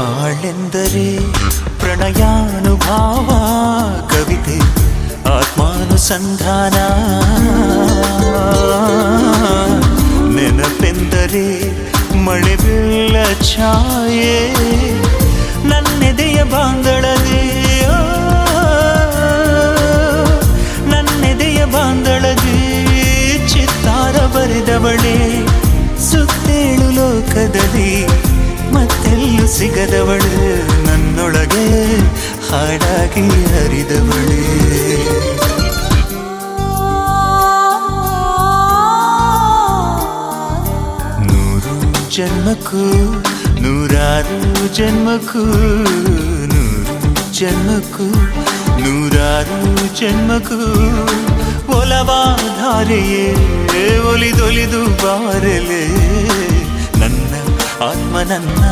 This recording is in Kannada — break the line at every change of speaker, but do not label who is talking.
ಬಾಳೆಂದರೆ ಪ್ರಣಯಾನುಭಾವ ಕವಿತೆ ಆತ್ಮಾನುಸಂಧಾನ ನೆನಪೆಂದರೆ ಮಳೆ ಬೀಳ ಛಾಯೆ ನನ್ನೆದೆಯ ಬಾಂದಳದೆ ನನ್ನೆದೆಯ ಬಾಂದಳದೆ ಚಿತ್ತಾರ ಬರೆದವಳೆ ಸುತ್ತೇಳು ಲೋಕದಲ್ಲಿ ಮತ್ತೆಲ್ಲೂ ಸಿಗದವಳು ನನ್ನೊಳಗೆ ಹಾಡಾಗಿ ಹರಿದವಳೇ ನೂರು ಜನ್ಮಕ್ಕೂ ನೂರಾರು ಜನ್ಮಕ್ಕೂ ನೂರು ಜನ್ಮಕ್ಕೂ ನೂರಾರು ಜನ್ಮಕ್ಕೂ ಒಲವಾಧಾರೆಯೇ ಒಲಿದೊಲಿದು ಬಾರಲೆ ನನ್ನ ಆತ್ಮ ನನ್ನ